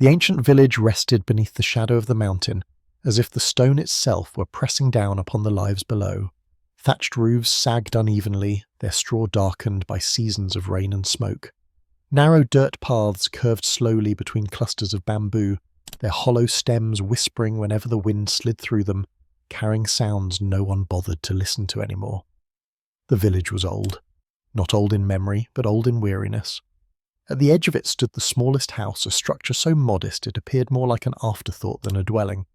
The ancient village rested beneath the shadow of the mountain, as if the stone itself were pressing down upon the lives below. Thatched roofs sagged unevenly, their straw darkened by seasons of rain and smoke. Narrow dirt paths curved slowly between clusters of bamboo, their hollow stems whispering whenever the wind slid through them, carrying sounds no one bothered to listen to anymore. The village was old. Not old in memory, but old in weariness. At the edge of it stood the smallest house, a structure so modest it appeared more like an afterthought than a dwelling.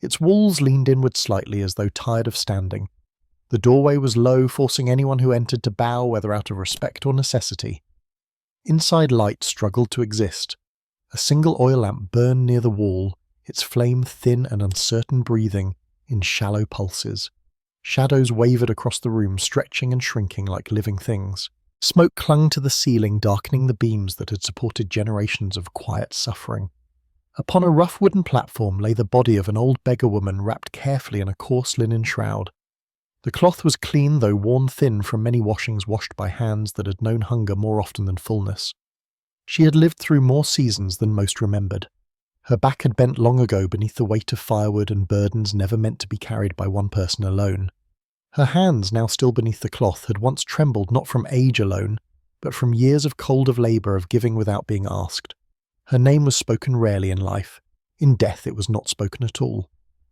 Its walls leaned inward slightly as though tired of standing. The doorway was low, forcing anyone who entered to bow, whether out of respect or necessity. Inside light struggled to exist. A single oil lamp burned near the wall, its flame thin and uncertain breathing, in shallow pulses. Shadows wavered across the room, stretching and shrinking like living things. Smoke clung to the ceiling, darkening the beams that had supported generations of quiet suffering. Upon a rough wooden platform lay the body of an old beggar woman wrapped carefully in a coarse linen shroud. The cloth was clean, though worn thin from many washings washed by hands that had known hunger more often than fullness. She had lived through more seasons than most remembered. Her back had bent long ago beneath the weight of firewood and burdens never meant to be carried by one person alone. Her hands, now still beneath the cloth, had once trembled not from age alone, but from years of cold of labour, of giving without being asked. Her name was spoken rarely in life. In death it was not spoken at all.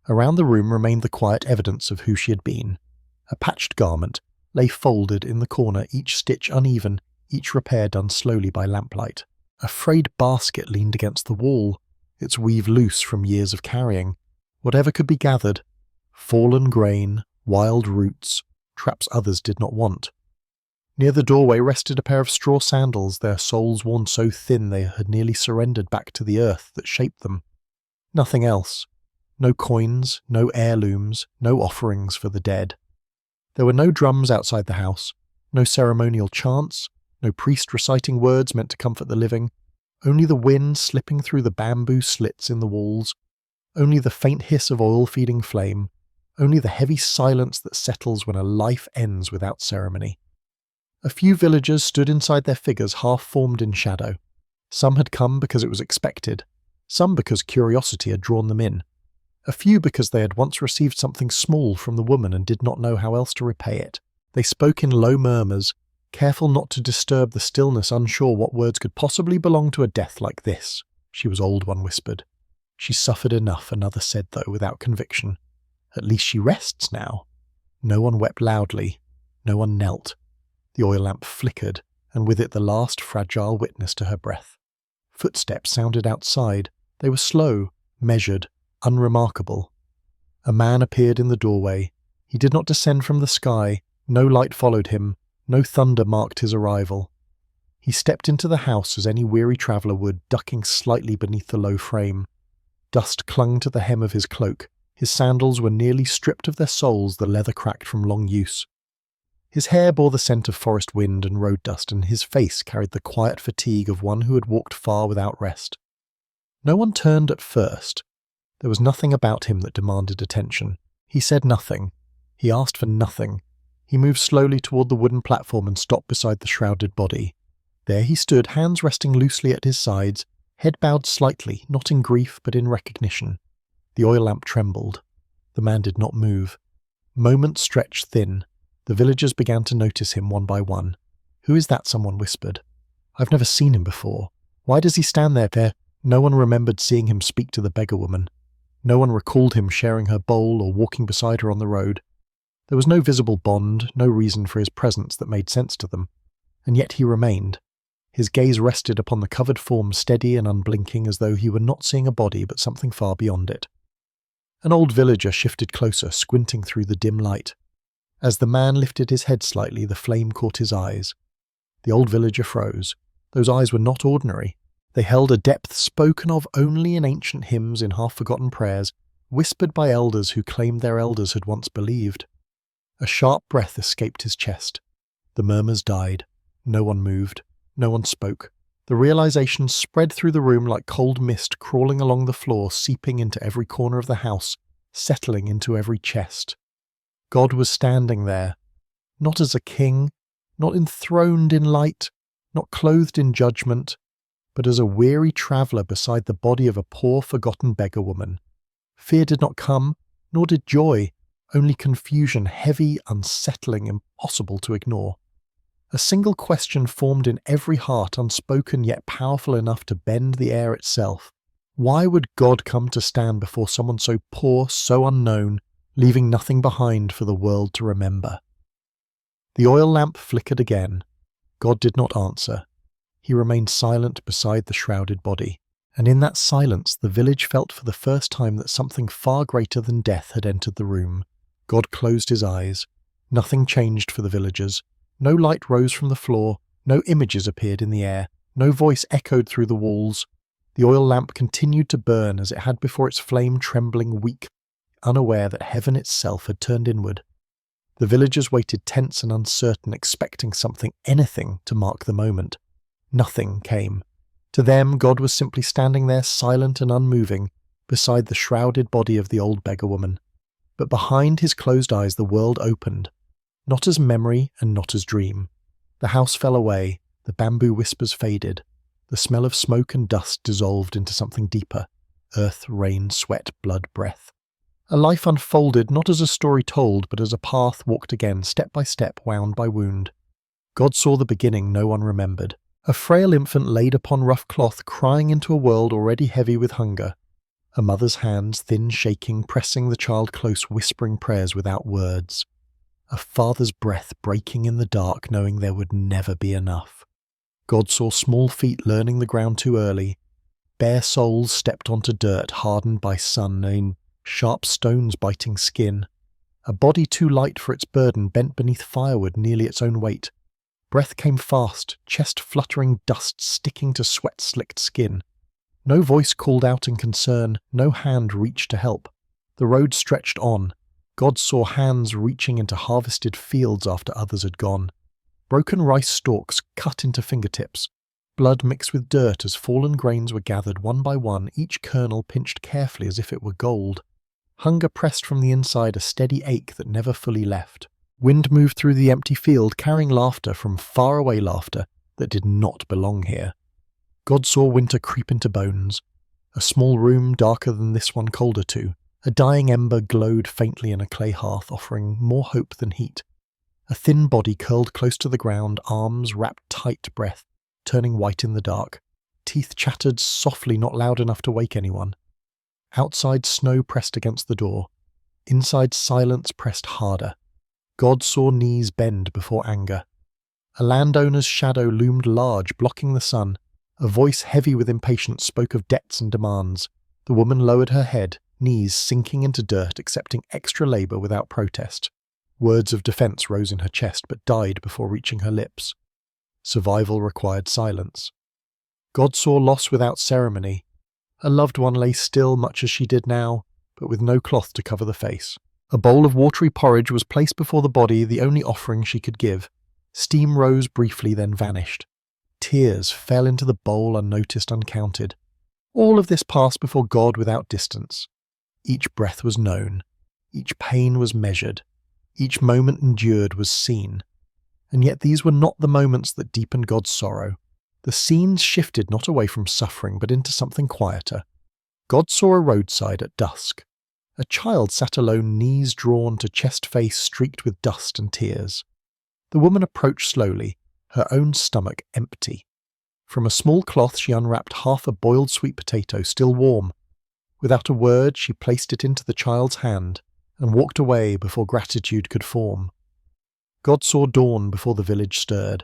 Around the room remained the quiet evidence of who she had been. A patched garment lay folded in the corner, each stitch uneven, each repair done slowly by lamplight. A frayed basket leaned against the wall, its weave loose from years of carrying. Whatever could be gathered, fallen grain, wild roots, traps others did not want. Near the doorway rested a pair of straw sandals, their soles worn so thin they had nearly surrendered back to the earth that shaped them. Nothing else. No coins, no heirlooms, no offerings for the dead. There were no drums outside the house, no ceremonial chants, no priest reciting words meant to comfort the living, only the wind slipping through the bamboo slits in the walls, only the faint hiss of oil-feeding flame, only the heavy silence that settles when a life ends without ceremony. A few villagers stood inside their figures half-formed in shadow. Some had come because it was expected, some because curiosity had drawn them in, a few because they had once received something small from the woman and did not know how else to repay it. They spoke in low murmurs, careful not to disturb the stillness, unsure what words could possibly belong to a death like this. She was old, one whispered. She suffered enough, another said, though without conviction. At least she rests now. No one wept loudly. No one knelt. The oil lamp flickered, and with it the last fragile witness to her breath. Footsteps sounded outside. They were slow, measured, unremarkable. A man appeared in the doorway. He did not descend from the sky. No light followed him. No thunder marked his arrival. He stepped into the house as any weary traveller would, ducking slightly beneath the low frame. Dust clung to the hem of his cloak. His sandals were nearly stripped of their soles, the leather cracked from long use. His hair bore the scent of forest wind and road dust, and his face carried the quiet fatigue of one who had walked far without rest. No one turned at first. There was nothing about him that demanded attention. He said nothing. He asked for nothing. He moved slowly toward the wooden platform and stopped beside the shrouded body. There he stood, hands resting loosely at his sides, head bowed slightly, not in grief but in recognition. The oil lamp trembled. The man did not move. Moments stretched thin. The villagers began to notice him one by one. "Who is that?" someone whispered. "I've never seen him before. Why does he stand there?" No one remembered seeing him speak to the beggar woman. No one recalled him sharing her bowl or walking beside her on the road. There was no visible bond, no reason for his presence that made sense to them. And yet he remained. His gaze rested upon the covered form, steady and unblinking, as though he were not seeing a body but something far beyond it. An old villager shifted closer, squinting through the dim light. As the man lifted his head slightly, the flame caught his eyes. The old villager froze. Those eyes were not ordinary. They held a depth spoken of only in ancient hymns, in half-forgotten prayers, whispered by elders who claimed their elders had once believed. A sharp breath escaped his chest. The murmurs died. No one moved. No one spoke. The realization spread through the room like cold mist, crawling along the floor, seeping into every corner of the house, settling into every chest. God was standing there, not as a king, not enthroned in light, not clothed in judgment, but as a weary traveller beside the body of a poor, forgotten beggar woman. Fear did not come, nor did joy, only confusion, heavy, unsettling, impossible to ignore. A single question formed in every heart, unspoken yet powerful enough to bend the air itself. Why would God come to stand before someone so poor, so unknown, leaving nothing behind for the world to remember? The oil lamp flickered again. God did not answer. He remained silent beside the shrouded body, and in that silence the village felt for the first time that something far greater than death had entered the room. God closed his eyes. Nothing changed for the villagers. No light rose from the floor, no images appeared in the air, no voice echoed through the walls. The oil lamp continued to burn as it had before, its flame trembling weak, unaware that heaven itself had turned inward. The villagers waited tense and uncertain, expecting something, anything, to mark the moment. Nothing came. To them, God was simply standing there, silent and unmoving, beside the shrouded body of the old beggar woman. But behind his closed eyes the world opened, not as memory and not as dream. The house fell away, the bamboo whispers faded, the smell of smoke and dust dissolved into something deeper: earth, rain, sweat, blood, breath. A life unfolded not as a story told, but as a path walked again, step by step, wound by wound. God saw the beginning no one remembered. A frail infant laid upon rough cloth, crying into a world already heavy with hunger. A mother's hands, thin, shaking, pressing the child close, whispering prayers without words. A father's breath breaking in the dark, knowing there would never be enough. God saw small feet learning the ground too early. Bare souls stepped onto dirt hardened by sun, in sharp stones biting skin. A body too light for its burden, bent beneath firewood nearly its own weight. Breath came fast, chest fluttering, dust sticking to sweat-slicked skin. No voice called out in concern, no hand reached to help. The road stretched on. God saw hands reaching into harvested fields after others had gone. Broken rice stalks cut into fingertips. Blood mixed with dirt as fallen grains were gathered one by one, each kernel pinched carefully as if it were gold. Hunger pressed from the inside, a steady ache that never fully left. Wind moved through the empty field, carrying laughter from faraway laughter that did not belong here. God saw winter creep into bones. A small room, darker than this one, colder too. A dying ember glowed faintly in a clay hearth, offering more hope than heat. A thin body curled close to the ground, arms wrapped tight, breath turning white in the dark. Teeth chattered softly, not loud enough to wake anyone. Outside, snow pressed against the door. Inside, silence pressed harder. God saw knees bend before anger. A landowner's shadow loomed large, blocking the sun. A voice heavy with impatience spoke of debts and demands. The woman lowered her head, knees sinking into dirt, accepting extra labour without protest. Words of defence rose in her chest, but died before reaching her lips. Survival required silence. God saw loss without ceremony. A loved one lay still much as she did now, but with no cloth to cover the face. A bowl of watery porridge was placed before the body, the only offering she could give. Steam rose briefly, then vanished. Tears fell into the bowl unnoticed, uncounted. All of this passed before God without distance. Each breath was known. Each pain was measured. Each moment endured was seen. And yet these were not the moments that deepened God's sorrow. The scenes shifted not away from suffering, but into something quieter. God saw a roadside at dusk. A child sat alone, knees drawn to chest-face streaked with dust and tears. The woman approached slowly, her own stomach empty. From a small cloth she unwrapped half a boiled sweet potato, still warm. Without a word she placed it into the child's hand and walked away before gratitude could form. God saw dawn before the village stirred.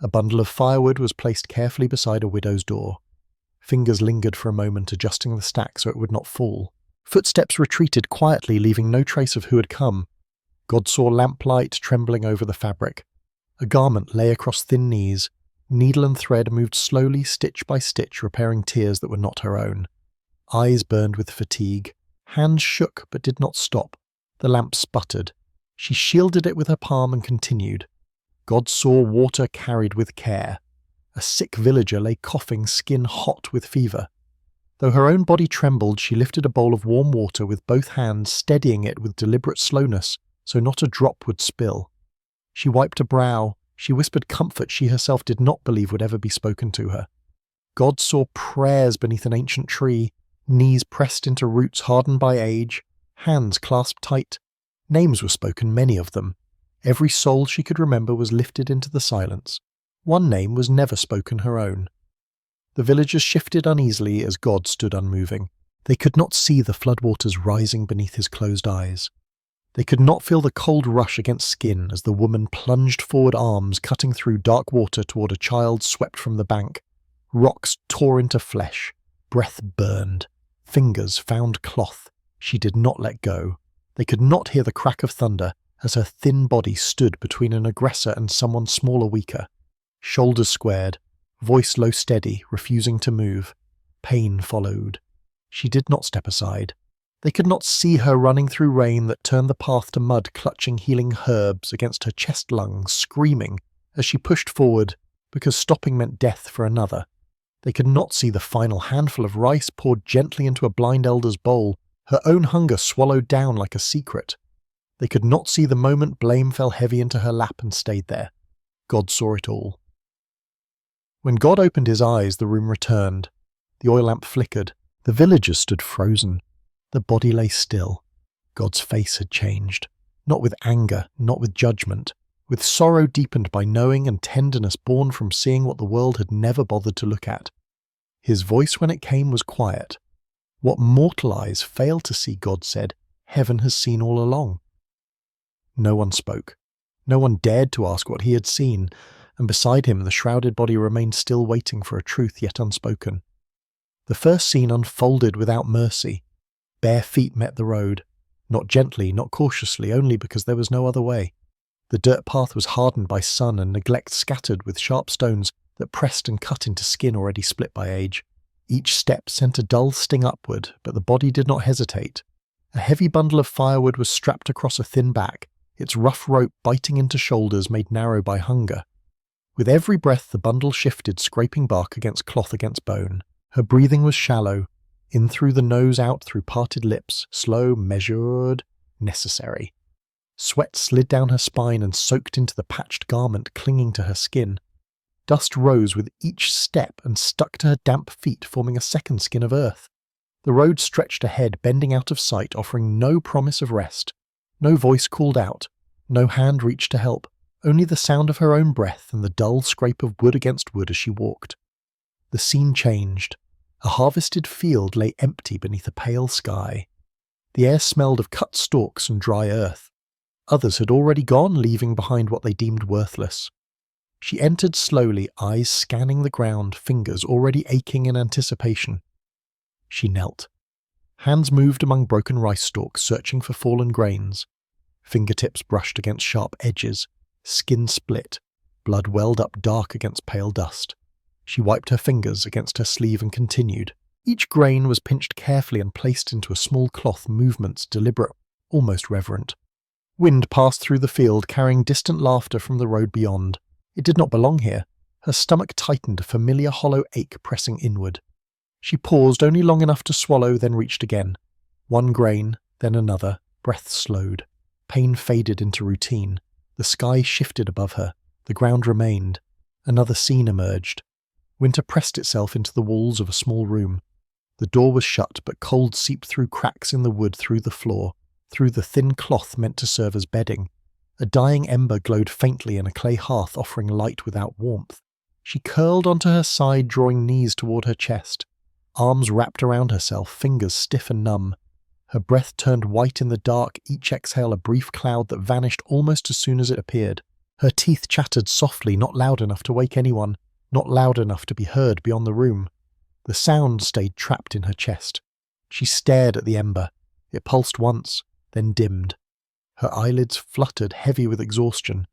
A bundle of firewood was placed carefully beside a widow's door. Fingers lingered for a moment, adjusting the stack so it would not fall. Footsteps retreated quietly, leaving no trace of who had come. God saw lamplight trembling over the fabric. A garment lay across thin knees. Needle and thread moved slowly, stitch by stitch, repairing tears that were not her own. Eyes burned with fatigue. Hands shook but did not stop. The lamp sputtered. She shielded it with her palm and continued. God saw water carried with care. A sick villager lay coughing, skin hot with fever. Though her own body trembled, she lifted a bowl of warm water with both hands, steadying it with deliberate slowness so not a drop would spill. She wiped a brow. She whispered comfort she herself did not believe would ever be spoken to her. God saw prayers beneath an ancient tree, knees pressed into roots hardened by age, hands clasped tight. Names were spoken, many of them. Every soul she could remember was lifted into the silence. One name was never spoken, her own. The villagers shifted uneasily as God stood unmoving. They could not see the floodwaters rising beneath his closed eyes. They could not feel the cold rush against skin as the woman plunged forward, arms cutting through dark water toward a child swept from the bank. Rocks tore into flesh. Breath burned. Fingers found cloth. She did not let go. They could not hear the crack of thunder as her thin body stood between an aggressor and someone smaller, weaker. Shoulders squared, voice low steady, refusing to move. Pain followed. She did not step aside. They could not see her running through rain that turned the path to mud, clutching healing herbs against her chest lungs, screaming as she pushed forward, because stopping meant death for another. They could not see the final handful of rice poured gently into a blind elder's bowl, her own hunger swallowed down like a secret. They could not see the moment blame fell heavy into her lap and stayed there. God saw it all. When God opened his eyes, the room returned. The oil lamp flickered. The villagers stood frozen. The body lay still. God's face had changed. Not with anger, not with judgment. With sorrow deepened by knowing and tenderness born from seeing what the world had never bothered to look at. His voice, when it came, was quiet. What mortal eyes fail to see, God said, heaven has seen all along. No one spoke. No one dared to ask what he had seen, and beside him the shrouded body remained still, waiting for a truth yet unspoken. The first scene unfolded without mercy. Bare feet met the road, not gently, not cautiously, only because there was no other way. The dirt path was hardened by sun and neglect, scattered with sharp stones that pressed and cut into skin already split by age. Each step sent a dull sting upward, but the body did not hesitate. A heavy bundle of firewood was strapped across a thin back, its rough rope biting into shoulders made narrow by hunger. With every breath the bundle shifted, scraping bark against cloth against bone. Her breathing was shallow, in through the nose, out through parted lips, slow, measured, necessary. Sweat slid down her spine and soaked into the patched garment clinging to her skin. Dust rose with each step and stuck to her damp feet, forming a second skin of earth. The road stretched ahead, bending out of sight, offering no promise of rest. No voice called out. No hand reached to help. Only the sound of her own breath and the dull scrape of wood against wood as she walked. The scene changed. A harvested field lay empty beneath a pale sky. The air smelled of cut stalks and dry earth. Others had already gone, leaving behind what they deemed worthless. She entered slowly, eyes scanning the ground, fingers already aching in anticipation. She knelt. Hands moved among broken rice stalks, searching for fallen grains. Fingertips brushed against sharp edges. Skin split. Blood welled up dark against pale dust. She wiped her fingers against her sleeve and continued. Each grain was pinched carefully and placed into a small cloth, movements deliberate, almost reverent. Wind passed through the field, carrying distant laughter from the road beyond. It did not belong here. Her stomach tightened, a familiar hollow ache pressing inward. She paused only long enough to swallow, then reached again. One grain, then another. Breath slowed. Pain faded into routine. The sky shifted above her. The ground remained. Another scene emerged. Winter pressed itself into the walls of a small room. The door was shut, but cold seeped through cracks in the wood, through the floor, through the thin cloth meant to serve as bedding. A dying ember glowed faintly in a clay hearth, offering light without warmth. She curled onto her side, drawing knees toward her chest. Arms wrapped around herself, fingers stiff and numb. Her breath turned white in the dark, each exhale a brief cloud that vanished almost as soon as it appeared. Her teeth chattered softly, not loud enough to wake anyone, not loud enough to be heard beyond the room. The sound stayed trapped in her chest. She stared at the ember. It pulsed once, then dimmed. Her eyelids fluttered, heavy with exhaustion.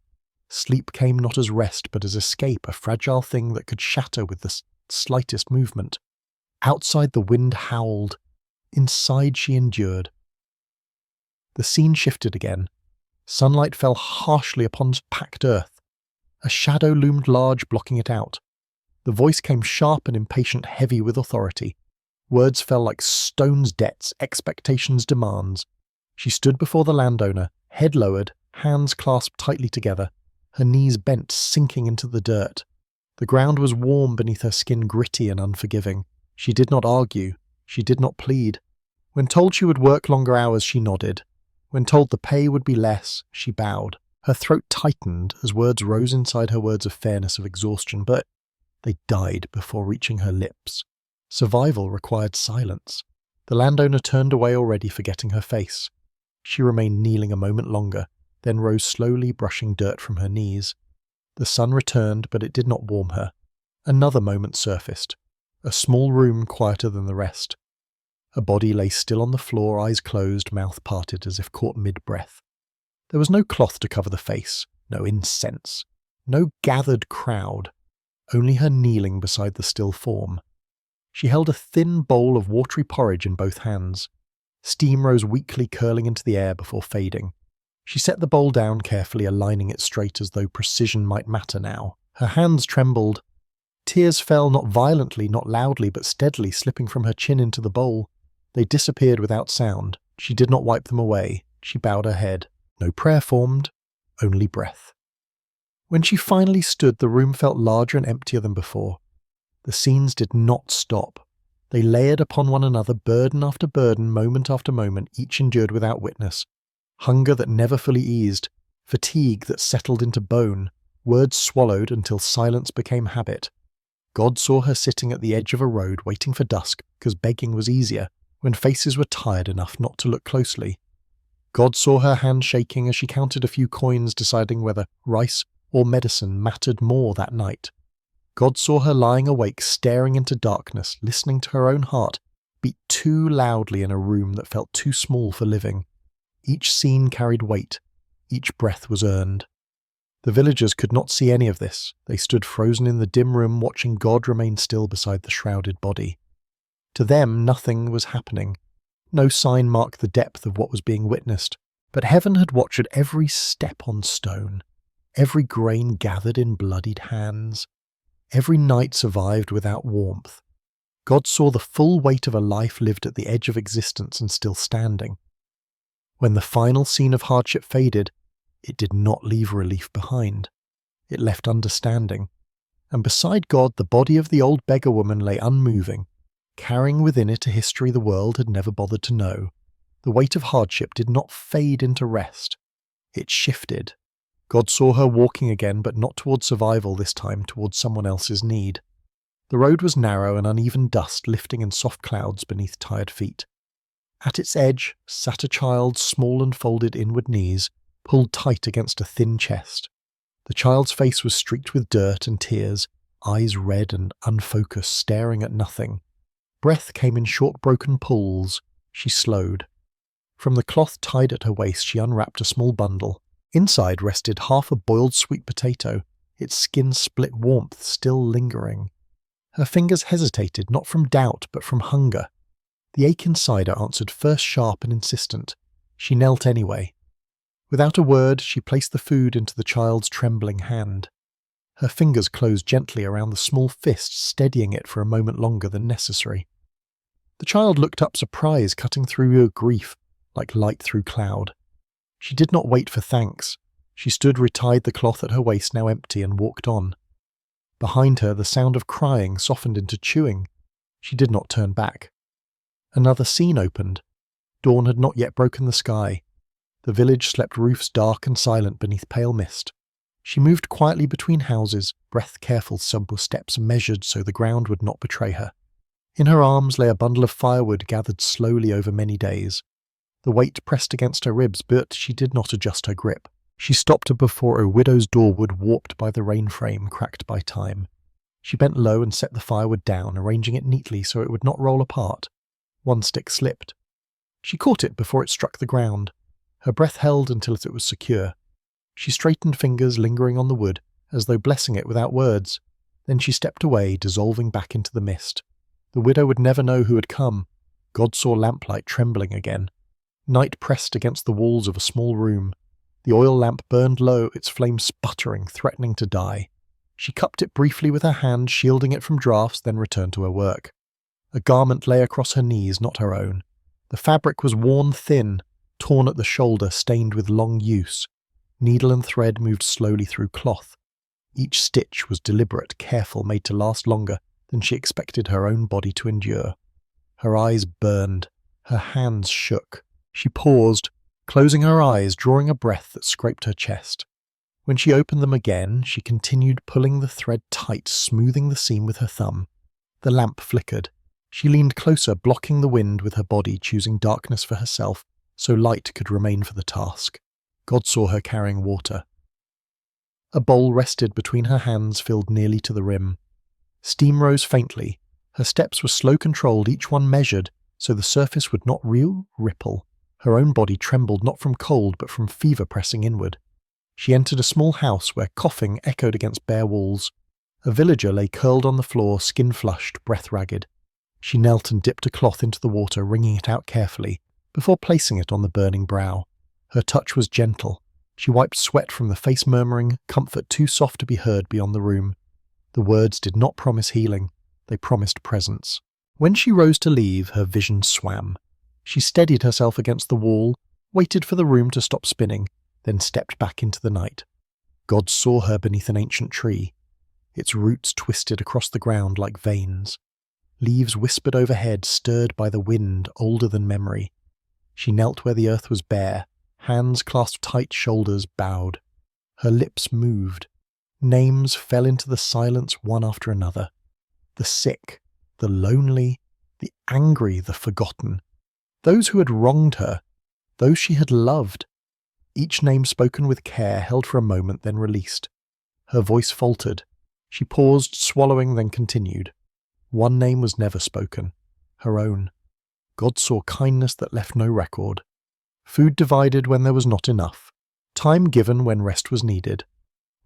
Sleep came not as rest, but as escape, a fragile thing that could shatter with the slightest movement. Outside the wind howled. Inside she endured. The scene shifted again. Sunlight fell harshly upon packed earth. A shadow loomed large, blocking it out. The voice came sharp and impatient, heavy with authority. Words fell like stones, debts, expectations, demands. She stood before the landowner, head lowered, hands clasped tightly together, her knees bent, sinking into the dirt. The ground was warm beneath her skin, gritty and unforgiving. She did not argue. She did not plead. When told she would work longer hours, she nodded. When told the pay would be less, she bowed. Her throat tightened as words rose inside her, words of fairness, of exhaustion, but they died before reaching her lips. Survival required silence. The landowner turned away already, forgetting her face. She remained kneeling a moment longer, then rose slowly, brushing dirt from her knees. The sun returned, but it did not warm her. Another moment surfaced. A small room quieter than the rest. A body lay still on the floor, eyes closed, mouth parted as if caught mid-breath. There was no cloth to cover the face, no incense, no gathered crowd, only her kneeling beside the still form. She held a thin bowl of watery porridge in both hands. Steam rose weakly, curling into the air before fading. She set the bowl down carefully, aligning it straight as though precision might matter now. Her hands trembled. Tears fell, not violently, not loudly, but steadily, slipping from her chin into the bowl. They disappeared without sound. She did not wipe them away. She bowed her head. No prayer formed, only breath. When she finally stood, the room felt larger and emptier than before. The scenes did not stop. They layered upon one another, burden after burden, moment after moment, each endured without witness. Hunger that never fully eased, fatigue that settled into bone, words swallowed until silence became habit. God saw her sitting at the edge of a road, waiting for dusk, because begging was easier, when faces were tired enough not to look closely. God saw her hand shaking as she counted a few coins, deciding whether rice or medicine mattered more that night. God saw her lying awake, staring into darkness, listening to her own heart beat too loudly in a room that felt too small for living. Each scene carried weight. Each breath was earned. The villagers could not see any of this. They stood frozen in the dim room, watching God remain still beside the shrouded body. To them, nothing was happening. No sign marked the depth of what was being witnessed, but heaven had watched every step on stone, every grain gathered in bloodied hands, every night survived without warmth. God saw the full weight of a life lived at the edge of existence and still standing. When the final scene of hardship faded, it did not leave relief behind. It left understanding. And beside God, the body of the old beggar woman lay unmoving, carrying within it a history the world had never bothered to know. The weight of hardship did not fade into rest. It shifted. God saw her walking again, but not towards survival this time, towards someone else's need. The road was narrow and uneven, dust lifting in soft clouds beneath tired feet. At its edge sat a child, small and folded inward knees, pulled tight against a thin chest. The child's face was streaked with dirt and tears, eyes red and unfocused, staring at nothing. Breath came in short broken pulls. She slowed. From the cloth tied at her waist, she unwrapped a small bundle. Inside rested half a boiled sweet potato, its skin split, warmth still lingering. Her fingers hesitated, not from doubt, but from hunger. The ache inside her answered first sharp and insistent. She knelt anyway. Without a word, she placed the food into the child's trembling hand. Her fingers closed gently around the small fist, steadying it for a moment longer than necessary. The child looked up, surprise cutting through her grief, like light through cloud. She did not wait for thanks. She stood, retied the cloth at her waist, now empty, and walked on. Behind her, the sound of crying softened into chewing. She did not turn back. Another scene opened. Dawn had not yet broken the sky. The village slept, roofs dark and silent beneath pale mist. She moved quietly between houses, breath careful, simple steps measured so the ground would not betray her. In her arms lay a bundle of firewood gathered slowly over many days. The weight pressed against her ribs, but she did not adjust her grip. She stopped before a widow's doorwood warped by the rain frame, cracked by time. She bent low and set the firewood down, arranging it neatly so it would not roll apart. One stick slipped. She caught it before it struck the ground. Her breath held until it was secure. She straightened fingers lingering on the wood, as though blessing it without words. Then she stepped away, dissolving back into the mist. The widow would never know who had come. God saw lamplight trembling again. Night pressed against the walls of a small room. The oil lamp burned low, its flame sputtering, threatening to die. She cupped it briefly with her hand, shielding it from draughts, then returned to her work. A garment lay across her knees, not her own. The fabric was worn thin, torn at the shoulder, stained with long use. Needle and thread moved slowly through cloth. Each stitch was deliberate, careful, made to last longer than she expected her own body to endure. Her eyes burned. Her hands shook. She paused, closing her eyes, drawing a breath that scraped her chest. When she opened them again, she continued pulling the thread tight, smoothing the seam with her thumb. The lamp flickered. She leaned closer, blocking the wind with her body, choosing darkness for herself, so light could remain for the task. God saw her carrying water. A bowl rested between her hands, filled nearly to the rim. Steam rose faintly. Her steps were slow controlled, each one measured, so the surface would not ripple. Her own body trembled not from cold, but from fever pressing inward. She entered a small house where coughing echoed against bare walls. A villager lay curled on the floor, skin flushed, breath ragged. She knelt and dipped a cloth into the water, wringing it out carefully, before placing it on the burning brow. Her touch was gentle. She wiped sweat from the face, murmuring, comfort too soft to be heard beyond the room. The words did not promise healing. They promised presence. When she rose to leave, her vision swam. She steadied herself against the wall, waited for the room to stop spinning, then stepped back into the night. God saw her beneath an ancient tree. Its roots twisted across the ground like veins. Leaves whispered overhead, stirred by the wind, older than memory. She knelt where the earth was bare, hands clasped tight, shoulders bowed. Her lips moved. Names fell into the silence one after another. The sick, the lonely, the angry, the forgotten. Those who had wronged her, those she had loved. Each name spoken with care, held for a moment, then released. Her voice faltered. She paused, swallowing, then continued. One name was never spoken. Her own. God saw kindness that left no record. Food divided when there was not enough. Time given when rest was needed.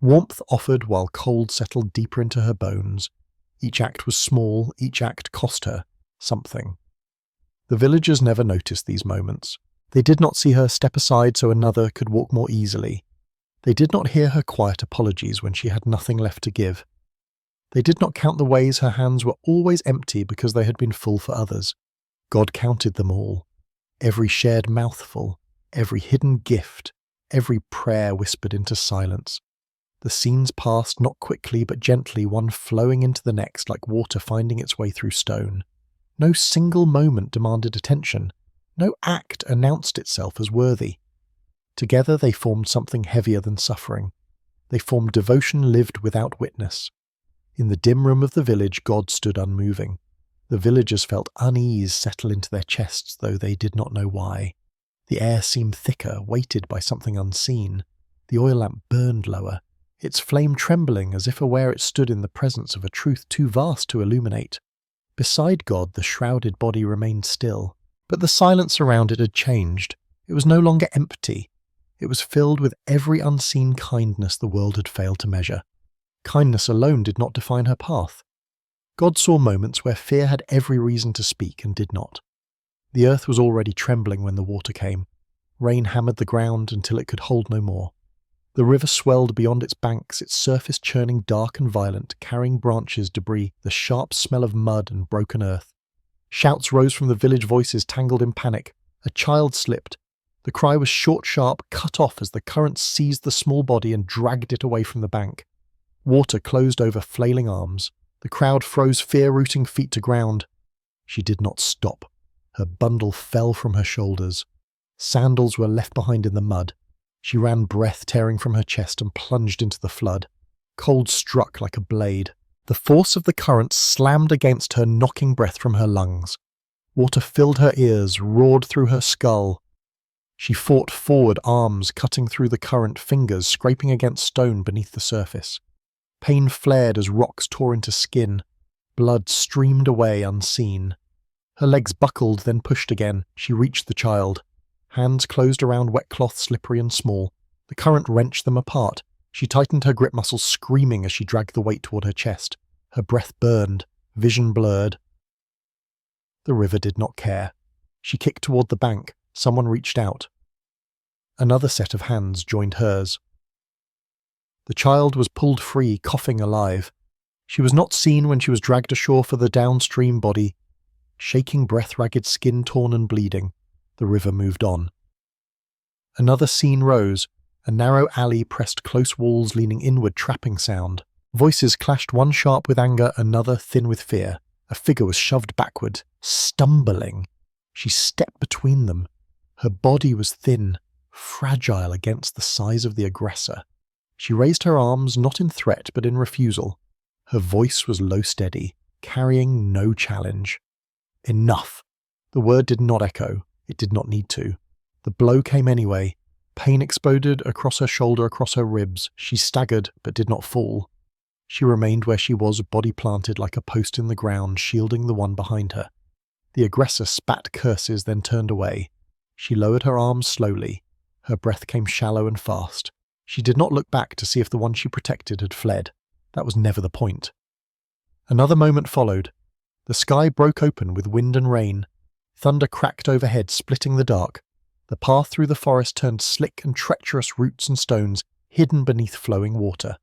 Warmth offered while cold settled deeper into her bones. Each act was small, each act cost her something. The villagers never noticed these moments. They did not see her step aside so another could walk more easily. They did not hear her quiet apologies when she had nothing left to give. They did not count the ways her hands were always empty because they had been full for others. God counted them all. Every shared mouthful, every hidden gift, every prayer whispered into silence. The scenes passed not quickly but gently, one flowing into the next like water finding its way through stone. No single moment demanded attention. No act announced itself as worthy. Together they formed something heavier than suffering. They formed devotion lived without witness. In the dim room of the village, God stood unmoving. The villagers felt unease settle into their chests, though they did not know why. The air seemed thicker, weighted by something unseen. The oil lamp burned lower, its flame trembling as if aware it stood in the presence of a truth too vast to illuminate. Beside God, the shrouded body remained still, but the silence around it had changed. It was no longer empty. It was filled with every unseen kindness the world had failed to measure. Kindness alone did not define her path. God saw moments where fear had every reason to speak and did not. The earth was already trembling when the water came. Rain hammered the ground until it could hold no more. The river swelled beyond its banks, its surface churning dark and violent, carrying branches, debris, the sharp smell of mud and broken earth. Shouts rose from the village voices, tangled in panic. A child slipped. The cry was short, sharp, cut off as the current seized the small body and dragged it away from the bank. Water closed over flailing arms. The crowd froze fear-rooting feet to ground. She did not stop. Her bundle fell from her shoulders. Sandals were left behind in the mud. She ran, breath tearing from her chest, and plunged into the flood. Cold struck like a blade. The force of the current slammed against her, knocking breath from her lungs. Water filled her ears, roared through her skull. She fought forward, arms cutting through the current, fingers scraping against stone beneath the surface. Pain flared as rocks tore into skin. Blood streamed away unseen. Her legs buckled, then pushed again. She reached the child. Hands closed around wet cloth, slippery and small. The current wrenched them apart. She tightened her grip muscles, screaming as she dragged the weight toward her chest. Her breath burned, vision blurred. The river did not care. She kicked toward the bank. Someone reached out. Another set of hands joined hers. The child was pulled free, coughing alive. She was not seen when she was dragged ashore for the downstream body. Shaking breath, ragged skin torn and bleeding, the river moved on. Another scene rose, A narrow alley pressed close walls leaning inward, trapping sound. Voices clashed, one sharp with anger, another thin with fear. A figure was shoved backward, stumbling. She stepped between them. Her body was thin, fragile against the size of the aggressor. She raised her arms, not in threat but in refusal. Her voice was low, steady, carrying no challenge. Enough. The word did not echo. It did not need to. The blow came anyway. Pain exploded across her shoulder, across her ribs. She staggered, but did not fall. She remained where she was, body planted like a post in the ground, shielding the one behind her. The aggressor spat curses, then turned away. She lowered her arms slowly. Her breath came shallow and fast. She did not look back to see if the one she protected had fled. That was never the point. Another moment followed. The sky broke open with wind and rain. Thunder cracked overhead, splitting the dark. The path through the forest turned slick and treacherous, roots and stones, hidden beneath flowing water.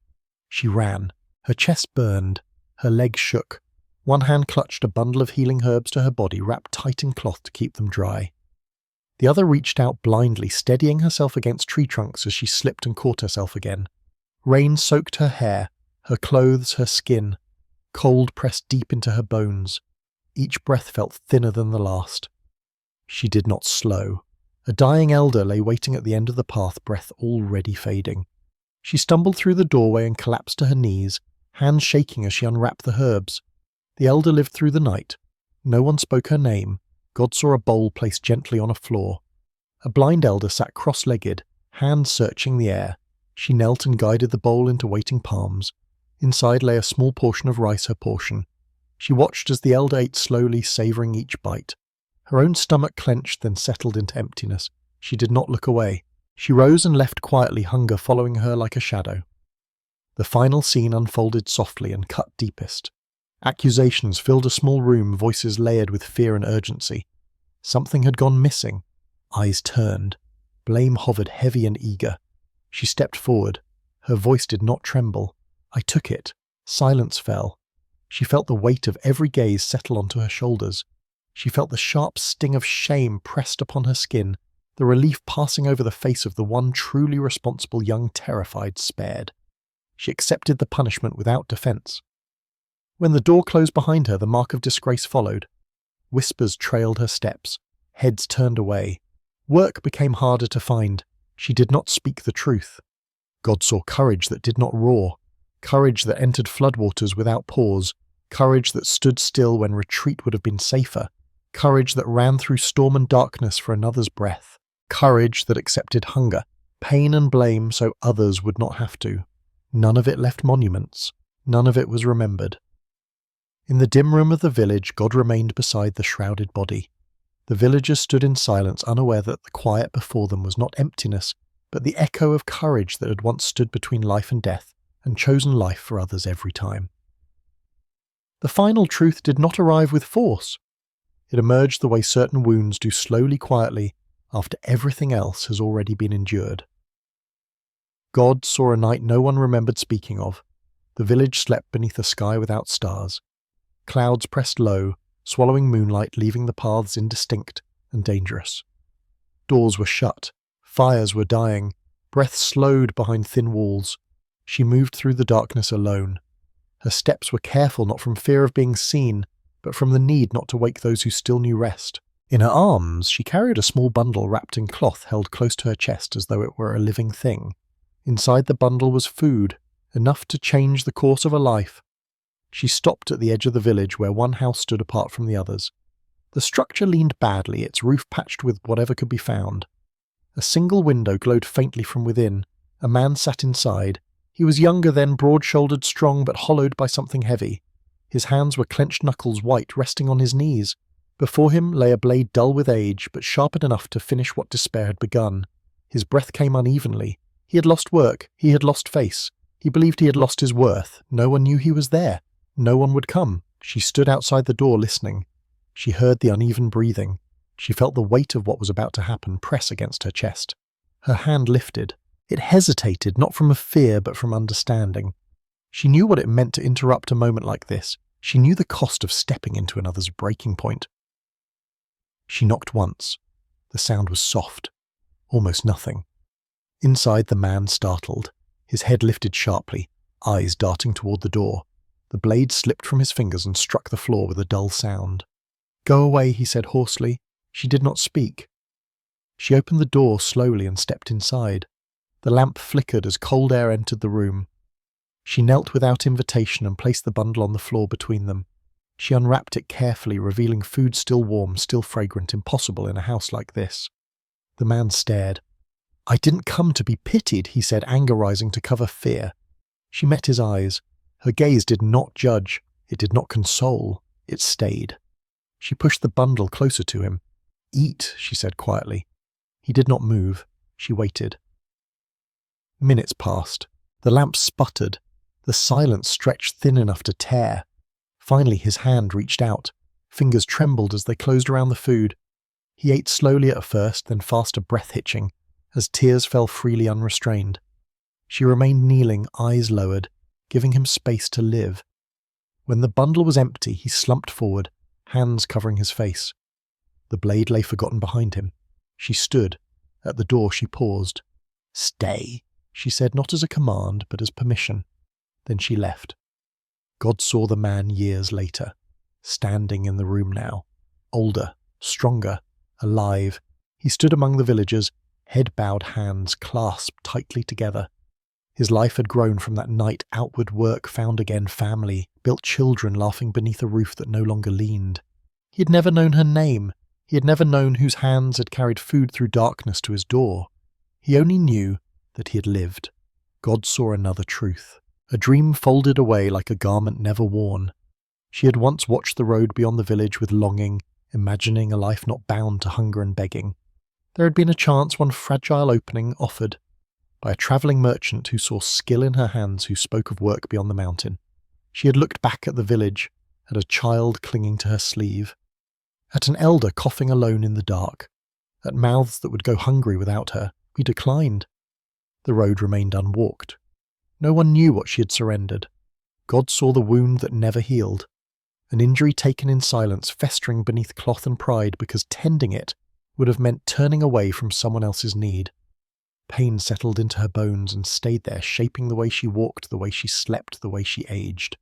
She ran. Her chest burned. Her legs shook. One hand clutched a bundle of healing herbs to her body, wrapped tight in cloth to keep them dry. The other reached out blindly, steadying herself against tree trunks as she slipped and caught herself again. Rain soaked her hair, her clothes, her skin. Cold pressed deep into her bones. Each breath felt thinner than the last. She did not slow. A dying elder lay waiting at the end of the path, breath already fading. She stumbled through the doorway and collapsed to her knees, hands shaking as she unwrapped the herbs. The elder lived through the night. No one spoke her name. God saw a bowl placed gently on a floor. A blind elder sat cross-legged, hands searching the air. She knelt and guided the bowl into waiting palms. Inside lay a small portion of rice, her portion. She watched as the elder ate slowly, savouring each bite. Her own stomach clenched, then settled into emptiness. She did not look away. She rose and left quietly, hunger following her like a shadow. The final scene unfolded softly and cut deepest. Accusations filled a small room, voices layered with fear and urgency. Something had gone missing. Eyes turned. Blame hovered heavy and eager. She stepped forward. Her voice did not tremble. I took it. Silence fell. She felt the weight of every gaze settle onto her shoulders. She felt the sharp sting of shame pressed upon her skin, the relief passing over the face of the one truly responsible young terrified spared. She accepted the punishment without defense. When the door closed behind her, the mark of disgrace followed. Whispers trailed her steps. Heads turned away. Work became harder to find. She did not speak the truth. God saw courage that did not roar, courage that entered floodwaters without pause, courage that stood still when retreat would have been safer, courage that ran through storm and darkness for another's breath, courage that accepted hunger, pain and blame so others would not have to. None of it left monuments. None of it was remembered. In the dim room of the village, God remained beside the shrouded body. The villagers stood in silence, unaware that the quiet before them was not emptiness, but the echo of courage that had once stood between life and death, and chosen life for others every time. The final truth did not arrive with force. It emerged the way certain wounds do, slowly, quietly, after everything else has already been endured. God saw a night no one remembered speaking of. The village slept beneath a sky without stars. Clouds pressed low, swallowing moonlight, leaving the paths indistinct and dangerous. Doors were shut. Fires were dying. Breath slowed behind thin walls. She moved through the darkness alone. Her steps were careful, not from fear of being seen, but from the need not to wake those who still knew rest. In her arms, she carried a small bundle wrapped in cloth held close to her chest as though it were a living thing. Inside the bundle was food, enough to change the course of a life. She stopped at the edge of the village where one house stood apart from the others. The structure leaned badly, its roof patched with whatever could be found. A single window glowed faintly from within. A man sat inside. He was younger then, broad-shouldered, strong, but hollowed by something heavy. His hands were clenched knuckles, white, resting on his knees. Before him lay a blade dull with age, but sharpened enough to finish what despair had begun. His breath came unevenly. He had lost work. He had lost face. He believed he had lost his worth. No one knew he was there. No one would come. She stood outside the door listening. She heard the uneven breathing. She felt the weight of what was about to happen press against her chest. Her hand lifted. It hesitated, not from fear but from understanding. She knew what it meant to interrupt a moment like this. She knew the cost of stepping into another's breaking point. She knocked once. The sound was soft. Almost nothing. Inside, the man startled, his head lifted sharply, eyes darting toward the door. The blade slipped from his fingers and struck the floor with a dull sound. "Go away," he said hoarsely. She did not speak. She opened the door slowly and stepped inside. The lamp flickered as cold air entered the room. She knelt without invitation and placed the bundle on the floor between them. She unwrapped it carefully, revealing food still warm, still fragrant, impossible in a house like this. The man stared. "I didn't come to be pitied," he said, anger rising to cover fear. She met his eyes. Her gaze did not judge. It did not console. It stayed. She pushed the bundle closer to him. "Eat," she said quietly. He did not move. She waited. Minutes passed. The lamp sputtered. The silence stretched thin enough to tear. Finally his hand reached out. Fingers trembled as they closed around the food. He ate slowly at first, then faster, breath-hitching, as tears fell freely unrestrained. She remained kneeling, eyes lowered, giving him space to live. When the bundle was empty, he slumped forward, hands covering his face. The blade lay forgotten behind him. She stood. At the door she paused. "Stay," she said, not as a command, but as permission. Then she left. God saw the man years later, standing in the room now, older, stronger, alive. He stood among the villagers, head bowed, hands clasped tightly together. His life had grown from that night, outward work, found again family, built children laughing beneath a roof that no longer leaned. He had never known her name. He had never known whose hands had carried food through darkness to his door. He only knew that he had lived. God saw another truth. A dream folded away like a garment never worn. She had once watched the road beyond the village with longing, imagining a life not bound to hunger and begging. There had been a chance, one fragile opening offered, by a travelling merchant who saw skill in her hands, who spoke of work beyond the mountain. She had looked back at the village, at a child clinging to her sleeve, at an elder coughing alone in the dark, at mouths that would go hungry without her. He declined. The road remained unwalked. No one knew what she had surrendered. God saw the wound that never healed, an injury taken in silence, festering beneath cloth and pride, because tending it would have meant turning away from someone else's need. Pain settled into her bones and stayed there, shaping the way she walked, the way she slept, the way she aged.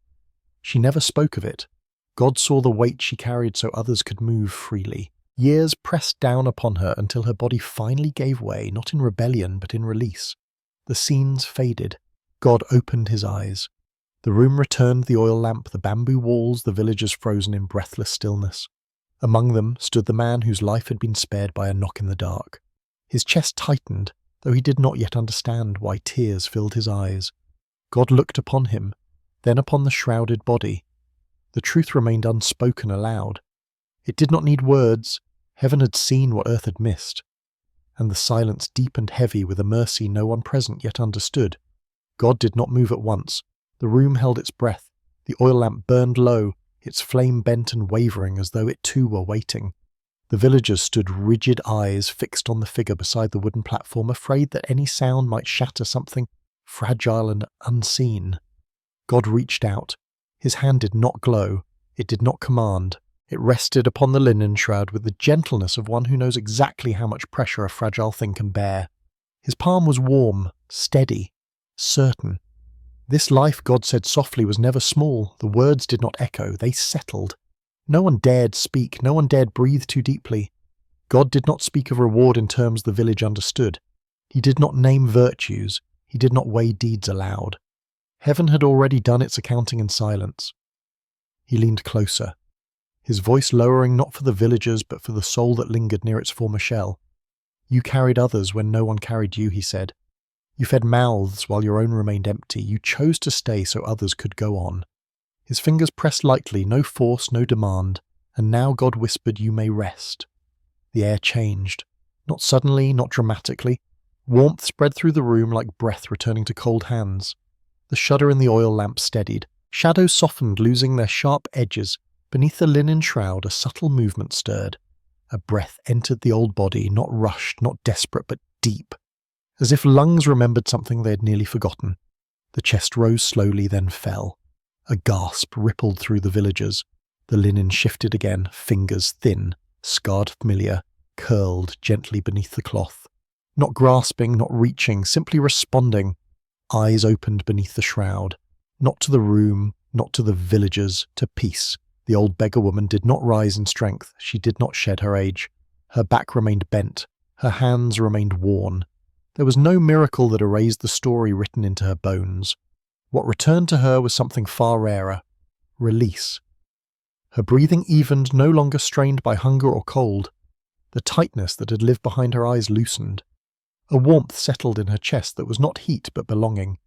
She never spoke of it. God saw the weight she carried so others could move freely. Years pressed down upon her until her body finally gave way, not in rebellion but in release. The scenes faded. God opened his eyes. The room returned the oil lamp, the bamboo walls, the villagers frozen in breathless stillness. Among them stood the man whose life had been spared by a knock in the dark. His chest tightened, though he did not yet understand why tears filled his eyes. God looked upon him, then upon the shrouded body. The truth remained unspoken aloud. It did not need words. Heaven had seen what earth had missed. And the silence deepened heavy with a mercy no one present yet understood. God did not move at once. The room held its breath. The oil lamp burned low, its flame bent and wavering as though it too were waiting. The villagers stood rigid, eyes fixed on the figure beside the wooden platform, afraid that any sound might shatter something fragile and unseen. God reached out. His hand did not glow. It did not command. It rested upon the linen shroud with the gentleness of one who knows exactly how much pressure a fragile thing can bear. His palm was warm, steady, certain. This life, God said softly, was never small. The words did not echo. They settled. No one dared speak. No one dared breathe too deeply. God did not speak of reward in terms the village understood. He did not name virtues. He did not weigh deeds aloud. Heaven had already done its accounting in silence. He leaned closer, his voice lowering not for the villagers but for the soul that lingered near its former shell. "You carried others when no one carried you," he said. "You fed mouths while your own remained empty. You chose to stay so others could go on." His fingers pressed lightly, no force, no demand, and now God whispered, "You may rest." The air changed. Not suddenly, not dramatically. Warmth spread through the room like breath returning to cold hands. The shudder in the oil lamp steadied. Shadows softened, losing their sharp edges. Beneath the linen shroud, a subtle movement stirred. A breath entered the old body, not rushed, not desperate, but deep, as if lungs remembered something they had nearly forgotten. The chest rose slowly, then fell. A gasp rippled through the villagers. The linen shifted again, fingers thin, scarred familiar, curled gently beneath the cloth. Not grasping, not reaching, simply responding. Eyes opened beneath the shroud. Not to the room, not to the villagers, to peace. The old beggar woman did not rise in strength. She did not shed her age. Her back remained bent. Her hands remained worn. There was no miracle that erased the story written into her bones. What returned to her was something far rarer. Release. Her breathing evened, no longer strained by hunger or cold. The tightness that had lived behind her eyes loosened. A warmth settled in her chest that was not heat but belonging.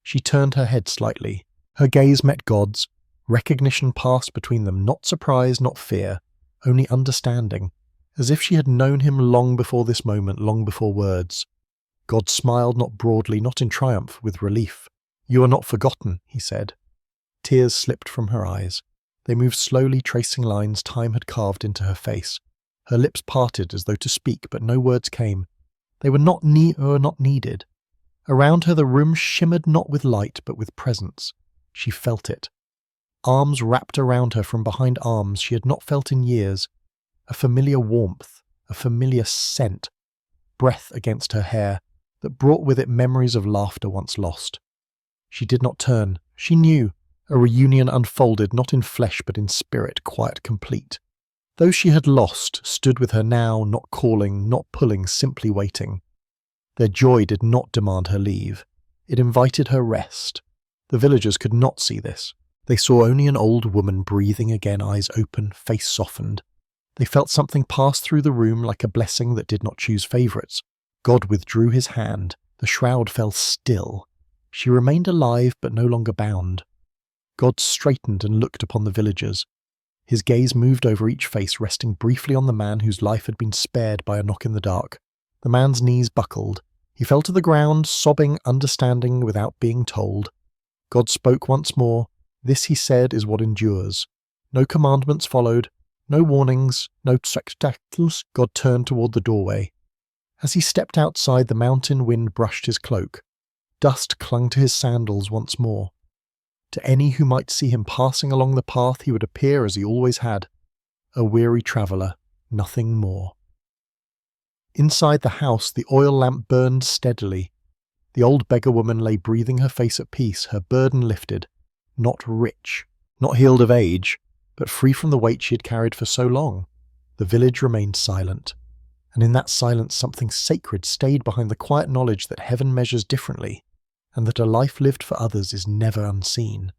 She turned her head slightly. Her gaze met God's. Recognition passed between them, not surprise, not fear, only understanding, as if she had known him long before this moment, long before words. God smiled, not broadly, not in triumph, with relief. "You are not forgotten," he said. Tears slipped from her eyes. They moved slowly, tracing lines time had carved into her face. Her lips parted as though to speak, but no words came. They were not needed. Around her the room shimmered not with light, but with presence. She felt it. Arms wrapped around her from behind arms she had not felt in years. A familiar warmth, a familiar scent. Breath against her hair, that brought with it memories of laughter once lost. She did not turn. She knew. A reunion unfolded, not in flesh but in spirit, quiet, complete. Those she had lost stood with her now, not calling, not pulling, simply waiting. Their joy did not demand her leave. It invited her rest. The villagers could not see this. They saw only an old woman breathing again, eyes open, face softened. They felt something pass through the room like a blessing that did not choose favourites. God withdrew his hand. The shroud fell still. She remained alive but no longer bound. God straightened and looked upon the villagers. His gaze moved over each face, resting briefly on the man whose life had been spared by a knock in the dark. The man's knees buckled. He fell to the ground, sobbing, understanding without being told. God spoke once more. This, he said, is what endures. No commandments followed, no warnings, no spectacles. God turned toward the doorway. As he stepped outside, the mountain wind brushed his cloak. Dust clung to his sandals once more. To any who might see him passing along the path, he would appear as he always had, a weary traveller, nothing more. Inside the house, the oil lamp burned steadily. The old beggar woman lay breathing her face at peace, her burden lifted. Not rich, not healed of age, but free from the weight she had carried for so long. The village remained silent, and in that silence something sacred stayed behind the quiet knowledge that heaven measures differently, and that a life lived for others is never unseen.